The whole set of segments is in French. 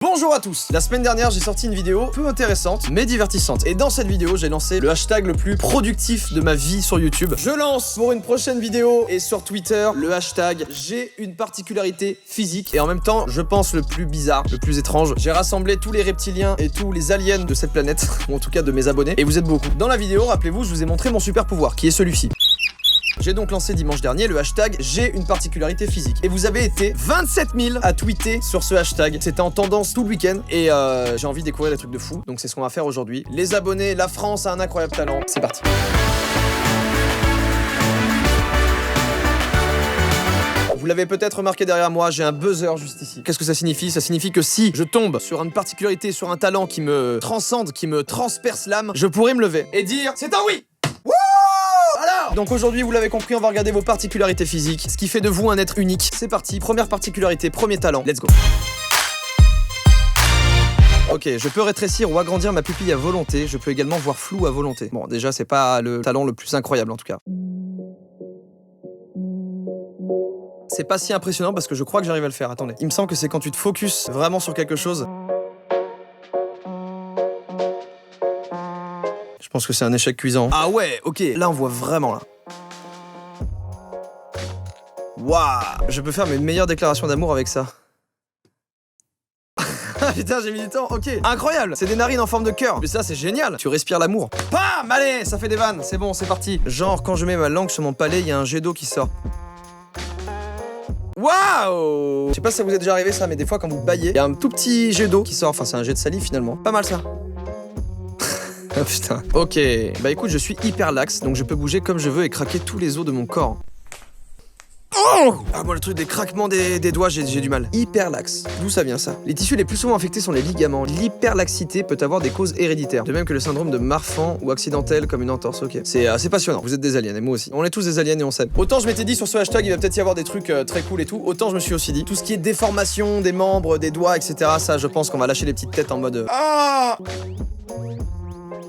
Bonjour à tous. La semaine dernière, j'ai sorti une vidéo peu intéressante, mais divertissante. Et dans cette vidéo, j'ai lancé le hashtag le plus productif de ma vie sur YouTube. Je lance pour une prochaine vidéo et sur Twitter, le hashtag j'ai une particularité physique. Et en même temps, je pense le plus bizarre, le plus étrange. J'ai rassemblé tous les reptiliens et tous les aliens de cette planète, ou en tout cas de mes abonnés. Et vous êtes beaucoup. Dans la vidéo, rappelez-vous, je vous ai montré mon super pouvoir, qui est celui-ci. J'ai donc lancé dimanche dernier le hashtag j'ai une particularité physique. Et vous avez été 27 000 à tweeter sur ce hashtag. C'était en tendance tout le week-end et j'ai envie de découvrir des trucs de fou. Donc c'est ce qu'on va faire aujourd'hui. Les abonnés, la France a un incroyable talent. C'est parti. Vous l'avez peut-être remarqué derrière moi, j'ai un buzzer juste ici. Qu'est-ce que ça signifie? Ça signifie que si je tombe sur une particularité, sur un talent qui me transcende, qui me transperce l'âme, je pourrais me lever et dire c'est un oui. Alors, donc aujourd'hui, vous l'avez compris, on va regarder vos particularités physiques, ce qui fait de vous un être unique. C'est parti, première particularité, premier talent, let's go. Ok, je peux rétrécir ou agrandir ma pupille à volonté, je peux également voir flou à volonté. Bon, déjà, c'est pas le talent le plus incroyable en tout cas. C'est pas si impressionnant parce que je crois que j'arrive à le faire, attendez. Il me semble que c'est quand tu te focuses vraiment sur quelque chose. Je pense que c'est un échec cuisant. Ah ouais, ok, là on voit vraiment là. Waouh, je peux faire mes meilleures déclarations d'amour avec ça. Ah putain, j'ai mis du temps, ok. Incroyable, c'est des narines en forme de cœur. Mais ça, c'est génial. Tu respires l'amour. Bam, allez, ça fait des vannes, c'est bon, c'est parti. Genre, quand je mets ma langue sur mon palais, il y a un jet d'eau qui sort. Waouh! Je sais pas si ça vous est déjà arrivé ça, mais des fois quand vous baillez, il y a un tout petit jet d'eau qui sort. Enfin, c'est un jet de salive finalement. Pas mal ça. Oh putain. Ok, bah écoute, je suis hyper lax, donc je peux bouger comme je veux et craquer tous les os de mon corps. Oh! Ah moi le truc des craquements des doigts, j'ai du mal. Hyper lax. D'où ça vient ça? Les tissus les plus souvent affectés sont les ligaments. L'hyperlaxité peut avoir des causes héréditaires, de même que le syndrome de Marfan ou accidentel comme une entorse. Ok. C'est assez passionnant. Vous êtes des aliens et moi aussi. On est tous des aliens et on s'aime. Autant je m'étais dit sur ce hashtag il va peut-être y avoir des trucs très cool et tout, autant je me suis aussi dit tout ce qui est déformation des membres, des doigts, etc. Ça je pense qu'on va lâcher les petites têtes en mode ah!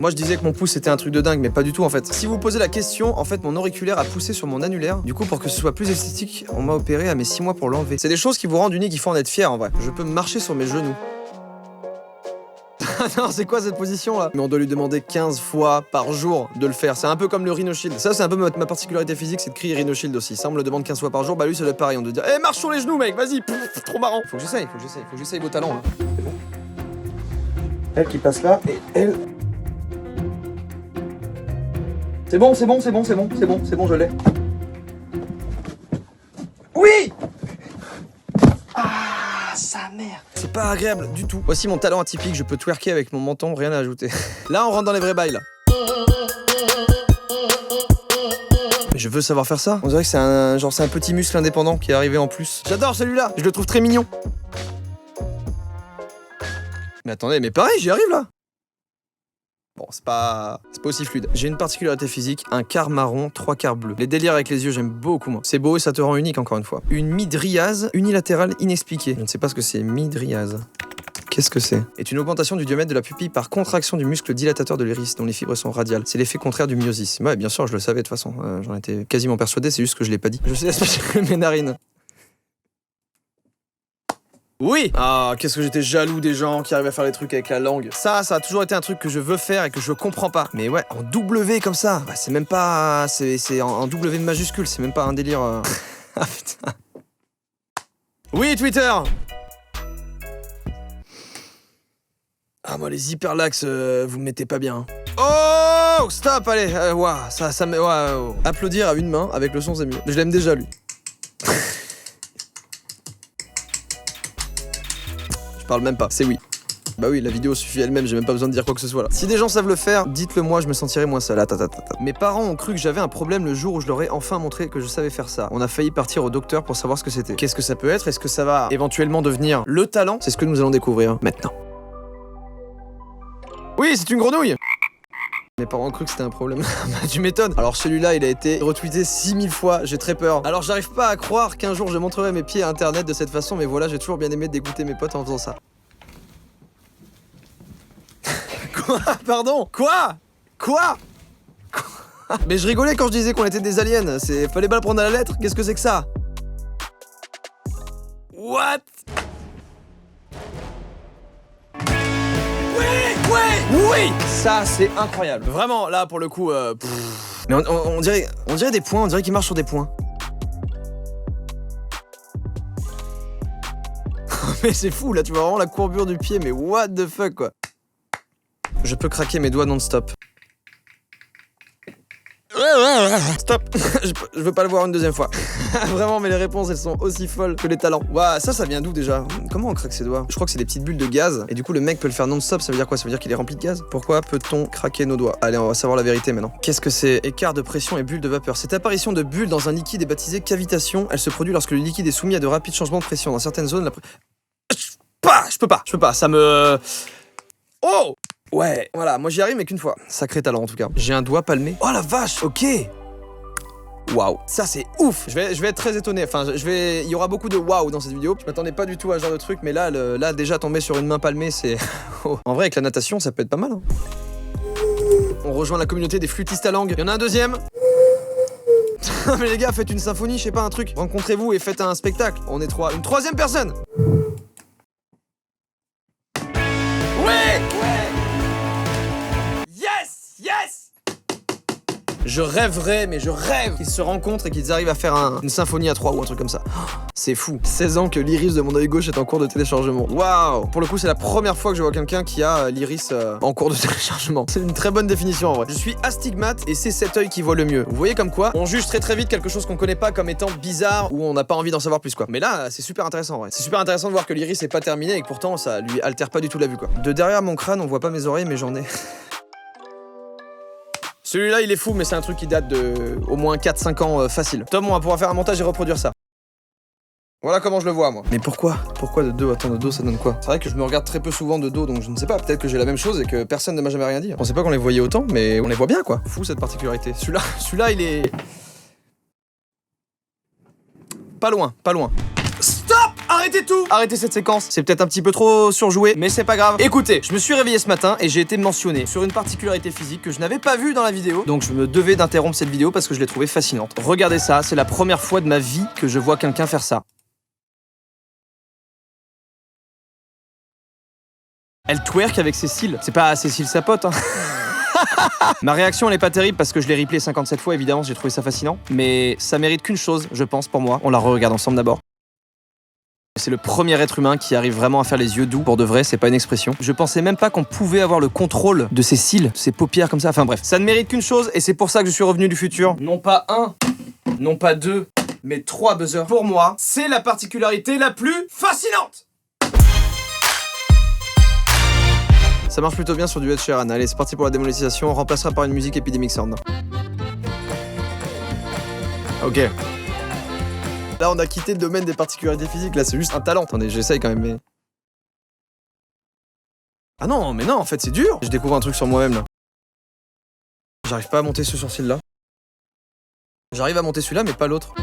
Moi je disais que mon pouce c'était un truc de dingue, mais pas du tout en fait. Si vous vous posez la question, en fait mon auriculaire a poussé sur mon annulaire. Du coup pour que ce soit plus esthétique, on m'a opéré à mes 6 mois pour l'enlever. C'est des choses qui vous rendent unique, il faut en être fier en vrai. Je peux marcher sur mes genoux. Non, c'est quoi cette position là? Mais on doit lui demander 15 fois par jour de le faire. C'est un peu comme le Rhino Shield. Ça c'est un peu ma particularité physique, c'est de crier Rhino Shield aussi. Ça on me le demande 15 fois par jour, bah lui ça doit être pareil. On doit dire eh marche sur les genoux mec, vas-y. Trop marrant. Faut que j'essaye vos talents là. C'est bon. Elle qui passe là et elle... C'est bon, je l'ai. Oui! Ah, sa mère. C'est pas agréable du tout. Voici mon talent atypique, je peux twerker avec mon menton, rien à ajouter. Là, on rentre dans les vrais bails, là. Mais je veux savoir faire ça. On dirait que c'est un petit muscle indépendant qui est arrivé en plus. J'adore celui-là, je le trouve très mignon. Mais attendez, mais pareil, j'y arrive là. Bon, c'est pas aussi fluide. J'ai une particularité physique, un quart marron, 3 quarts bleu. Les délires avec les yeux, j'aime beaucoup moi. C'est beau et ça te rend unique encore une fois. Une midriase unilatérale inexpliquée. Je ne sais pas ce que c'est, midriase. Qu'est-ce que c'est? Est une augmentation du diamètre de la pupille par contraction du muscle dilatateur de l'iris, dont les fibres sont radiales. C'est l'effet contraire du myosis. Ouais, bien sûr, je le savais de toute façon. J'en étais quasiment persuadé, c'est juste que je l'ai pas dit. Je sais pas mes narines. Oui! Ah, qu'est-ce que j'étais jaloux des gens qui arrivent à faire les trucs avec la langue. Ça a toujours été un truc que je veux faire et que je comprends pas. Mais ouais, en W comme ça, bah, c'est même pas... C'est en W majuscule, c'est même pas un délire... Ah putain... Oui, Twitter! Ah, moi, les hyperlax, vous me mettez pas bien. Oh! Stop, allez! Waouh, ça me... Waouh! Applaudir à une main avec le son, c'est mieux. Je l'aime déjà, lui. Parle même pas, c'est oui. Bah oui, la vidéo suffit elle-même, j'ai même pas besoin de dire quoi que ce soit là. Si des gens savent le faire, dites-le moi, je me sentirai moins seul. Mes parents ont cru que j'avais un problème le jour où je leur ai enfin montré que je savais faire ça. On a failli partir au docteur pour savoir ce que c'était. Qu'est-ce que ça peut être? Est-ce que ça va éventuellement devenir le talent? C'est ce que nous allons découvrir maintenant. Oui, c'est une grenouille! Mes parents ont cru que c'était un problème. Bah tu m'étonnes. Alors celui-là, il a été retweeté 6000 fois, j'ai très peur. Alors j'arrive pas à croire qu'un jour je montrerai mes pieds à internet de cette façon, mais voilà, j'ai toujours bien aimé dégoûter mes potes en faisant ça. Quoi? Pardon? Quoi? Mais je rigolais quand je disais qu'on était des aliens, fallait pas le prendre à la lettre, qu'est-ce que c'est que ça? What? Oui! Ça, c'est incroyable. Vraiment, là, pour le coup, mais on dirait des points, on dirait qu'il marche sur des points. Mais c'est fou, là, tu vois vraiment la courbure du pied, mais what the fuck, quoi. Je peux craquer mes doigts non-stop. Stop. Je veux pas le voir une deuxième fois. Vraiment, mais les réponses, elles sont aussi folles que les talents. Waouh, ça vient d'où déjà? Comment on craque ses doigts? Je crois que c'est des petites bulles de gaz. Et du coup, le mec peut le faire non-stop. Ça veut dire quoi? Ça veut dire qu'il est rempli de gaz? Pourquoi peut-on craquer nos doigts? Allez, on va savoir la vérité maintenant. Qu'est-ce que c'est? Écart de pression et bulles de vapeur. Cette apparition de bulles dans un liquide est baptisée cavitation. Elle se produit lorsque le liquide est soumis à de rapides changements de pression. Dans certaines zones, je peux pas. Ça me... Oh! Ouais, voilà, moi j'y arrive mais qu'une fois. Sacré talent en tout cas. J'ai un doigt palmé. Oh la vache, ok. Waouh, ça c'est ouf. Je vais être très étonné. Enfin, il y aura beaucoup de waouh dans cette vidéo. Je m'attendais pas du tout à ce genre de truc, mais là, là déjà tomber sur une main palmée, c'est... Oh. En vrai, avec la natation, ça peut être pas mal. Hein. On rejoint la communauté des flûtistes à langue. Il y en a un deuxième. Mais les gars, faites une symphonie, je sais pas, un truc. Rencontrez-vous et faites un spectacle. On est trois. Une troisième personne. Ouais. Je rêverais, mais je rêve qu'ils se rencontrent et qu'ils arrivent à faire une symphonie à 3 ou un truc comme ça. Oh, c'est fou. 16 ans que l'iris de mon œil gauche est en cours de téléchargement. Waouh! Pour le coup, c'est la première fois que je vois quelqu'un qui a l'iris en cours de téléchargement. C'est une très bonne définition en vrai. Je suis astigmate et c'est cet œil qui voit le mieux. Vous voyez comme quoi on juge très vite quelque chose qu'on connaît pas comme étant bizarre ou on n'a pas envie d'en savoir plus quoi. Mais là, c'est super intéressant en vrai. C'est super intéressant de voir que l'iris est pas terminé et que pourtant ça lui altère pas du tout la vue quoi. De derrière mon crâne, on voit pas mes oreilles mais j'en ai. Celui-là, il est fou, mais c'est un truc qui date de au moins 4-5 ans facile. Tom, on va pouvoir faire un montage et reproduire ça. Voilà comment je le vois, moi. Mais pourquoi? Pourquoi de dos? Attends, de dos, ça donne quoi? C'est vrai que je me regarde très peu souvent de dos, donc je ne sais pas. Peut-être que j'ai la même chose et que personne ne m'a jamais rien dit. Je pensais pas qu'on les voyait autant, mais on les voit bien, quoi. Fou, cette particularité. Celui-là, il est... Pas loin. Stop! Arrêtez tout! Arrêtez cette séquence, c'est peut-être un petit peu trop surjoué, mais c'est pas grave. Écoutez, je me suis réveillé ce matin et j'ai été mentionné sur une particularité physique que je n'avais pas vue dans la vidéo, donc je me devais d'interrompre cette vidéo parce que je l'ai trouvée fascinante. Regardez ça, c'est la première fois de ma vie que je vois quelqu'un faire ça. Elle twerk avec ses cils. C'est pas Cécile sa pote, hein. Ma réaction elle est pas terrible parce que je l'ai replay 57 fois évidemment, j'ai trouvé ça fascinant. Mais ça mérite qu'une chose, je pense pour moi. On la re-regarde ensemble d'abord. C'est le premier être humain qui arrive vraiment à faire les yeux doux. Pour de vrai, c'est pas une expression. Je pensais même pas qu'on pouvait avoir le contrôle de ses cils, de ses paupières comme ça. Enfin bref, ça ne mérite qu'une chose et c'est pour ça que je suis revenu du futur. Non pas un, non pas deux, mais 3 buzzers. Pour moi, c'est la particularité la plus fascinante. Ça marche plutôt bien sur du Ed Sheeran. Allez, c'est parti pour la démonétisation. On remplacera par une musique Epidemic Sound. Ok. Là, on a quitté le domaine des particularités physiques. Là, c'est juste un talent. Attendez, j'essaye quand même, mais... Ah non, mais non, en fait, c'est dur. Je découvre un truc sur moi-même, là. J'arrive pas à monter ce sourcil-là. J'arrive à monter celui-là, mais pas l'autre.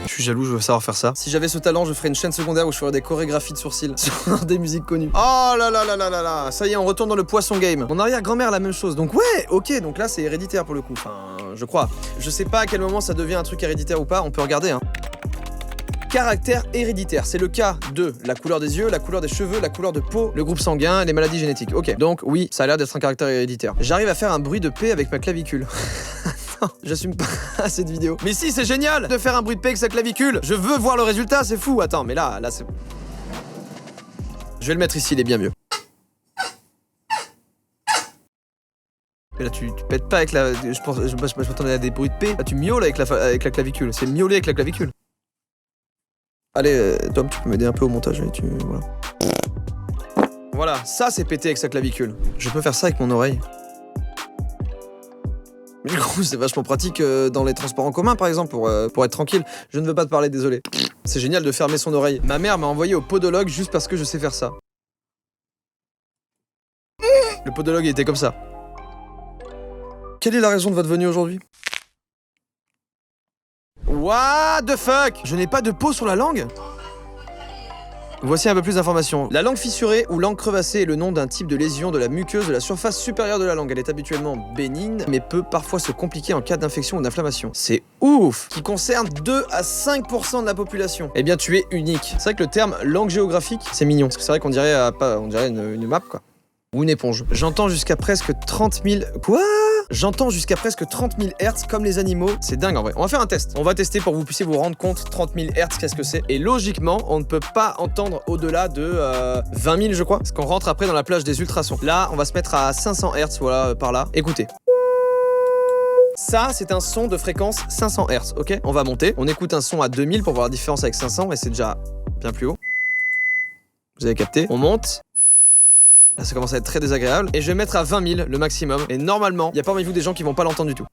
Je suis jaloux, je veux savoir faire ça. Si j'avais ce talent, je ferais une chaîne secondaire où je ferais des chorégraphies de sourcils sur des musiques connues. Oh là là là là là là. Ça y est, on retourne dans le poisson game. Mon arrière-grand-mère, la même chose. Donc ouais, ok, donc là, c'est héréditaire pour le coup. Enfin, je crois. Je sais pas à quel moment ça devient un truc héréditaire ou pas, on peut regarder, hein. Caractère héréditaire, c'est le cas de la couleur des yeux, la couleur des cheveux, la couleur de peau, le groupe sanguin, les maladies génétiques. Ok, donc oui, ça a l'air d'être un caractère héréditaire. J'arrive à faire un bruit de paix avec ma clavicule. Non, j'assume pas cette vidéo. Mais si, c'est génial de faire un bruit de paix avec sa clavicule. Je veux voir le résultat, c'est fou. Attends, mais là c'est... Je vais le mettre ici, il est bien mieux. Mais là, tu pètes pas avec la... Je m'attendais à des bruits de paix. Là, tu miaules avec la clavicule. C'est miauler avec la clavicule. Allez, Tom, tu peux m'aider un peu au montage et tu... Voilà. Voilà, ça c'est pété avec sa clavicule. Je peux faire ça avec mon oreille. Du coup, c'est vachement pratique dans les transports en commun, par exemple, pour être tranquille. Je ne veux pas te parler, désolé. C'est génial de fermer son oreille. Ma mère m'a envoyé au podologue juste parce que je sais faire ça. Le podologue était comme ça. Quelle est la raison de votre venue aujourd'hui? What the fuck? Je n'ai pas de peau sur la langue? Voici un peu plus d'informations. La langue fissurée ou langue crevassée est le nom d'un type de lésion de la muqueuse de la surface supérieure de la langue. Elle est habituellement bénigne, mais peut parfois se compliquer en cas d'infection ou d'inflammation. C'est ouf! Qui concerne 2 à 5% de la population. Eh bien, tu es unique. C'est vrai que le terme langue géographique, c'est mignon. Parce que c'est vrai qu'on dirait, on dirait une map, quoi. Ou une éponge. J'entends jusqu'à presque 30 000... Quoi? J'entends jusqu'à presque 30 000 Hz comme les animaux. C'est dingue en vrai. On va faire un test. On va tester pour que vous puissiez vous rendre compte 30 000 Hz, qu'est-ce que c'est. Et logiquement, on ne peut pas entendre au-delà de 20 000, je crois. Parce qu'on rentre après dans la plage des ultrasons. Là, on va se mettre à 500 Hz, voilà, par là. Écoutez. Ça, c'est un son de fréquence 500 Hz, ok? On va monter. On écoute un son à 2000 pour voir la différence avec 500 et c'est déjà bien plus haut. Vous avez capté? On monte. Là, ça commence à être très désagréable. Et je vais mettre à 20 000 le maximum. Et normalement, il y a parmi vous des gens qui vont pas l'entendre du tout.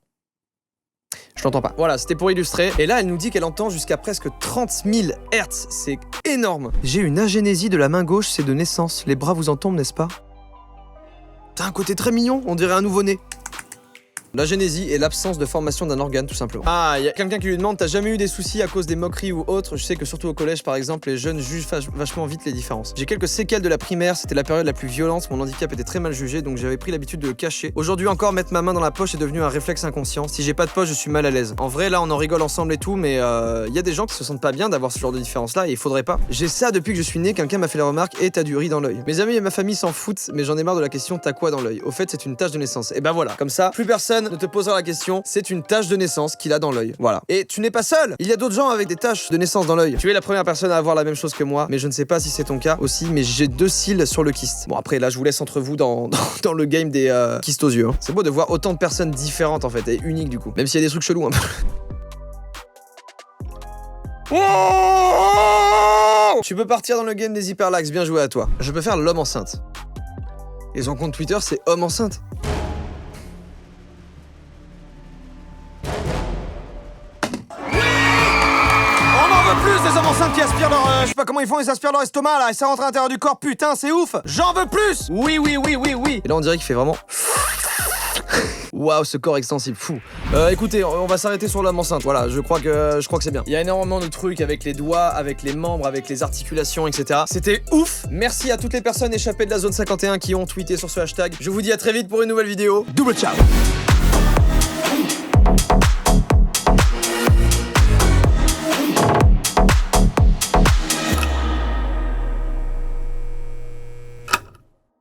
Je l'entends pas. Voilà, c'était pour illustrer. Et là, elle nous dit qu'elle entend jusqu'à presque 30 000 Hz. C'est énorme. J'ai une agénésie de la main gauche, c'est de naissance. Les bras vous en tombent, n'est-ce pas? T'as un côté très mignon, on dirait un nouveau-né. La génésie est l'absence de formation d'un organe, tout simplement. Ah, il y a quelqu'un qui lui demande, t'as jamais eu des soucis à cause des moqueries ou autres? Je sais que surtout au collège, par exemple, les jeunes jugent vachement vite les différences. J'ai quelques séquelles de la primaire, c'était la période la plus violente, mon handicap était très mal jugé, donc j'avais pris l'habitude de le cacher. Aujourd'hui encore, mettre ma main dans la poche est devenu un réflexe inconscient. Si j'ai pas de poche, je suis mal à l'aise. En vrai, là, on en rigole ensemble et tout, mais il y a des gens qui se sentent pas bien d'avoir ce genre de différence-là, et il faudrait pas. J'ai ça depuis que je suis né, quelqu'un m'a fait la remarque, et t'as du riz dans l'œil. Mes amis et ma famille s'en foutent, mais j'en ai marre de la question, t'as quoi dans l'œil? Au fait, c'est une tache de naissance. Et ben voilà, comme ça, plus personne ne te posera la question. C'est une tache de naissance qu'il a dans l'œil. Voilà. Et tu n'es pas seul. Il y a d'autres gens avec des taches de naissance dans l'œil. Tu es la première personne à avoir la même chose que moi, mais je ne sais pas si c'est ton cas aussi, mais j'ai 2 cils sur le kyste. Bon, après, là, je vous laisse entre vous dans le game des kystes aux yeux. Hein. C'est beau de voir autant de personnes différentes, en fait, et uniques, du coup. Même s'il y a des trucs chelous, un peu. Oh, tu peux partir dans le game des hyperlax, bien joué à toi. Je peux faire l'homme enceinte. Et son compte Twitter, c'est homme enceinte. Plus des hommes enceintes qui aspirent leur... je sais pas comment ils font, ils aspirent leur estomac là et ça rentre à l'intérieur du corps, putain c'est ouf. J'en veux plus. Oui. Et là on dirait qu'il fait vraiment... Waouh, ce corps extensible, fou. Écoutez, on va s'arrêter sur l'homme enceinte, voilà, je crois que c'est bien. Il y a énormément de trucs avec les doigts, avec les membres, avec les articulations, etc. C'était ouf. Merci à toutes les personnes échappées de la zone 51 qui ont tweeté sur ce hashtag. Je vous dis à très vite pour une nouvelle vidéo. Double ciao.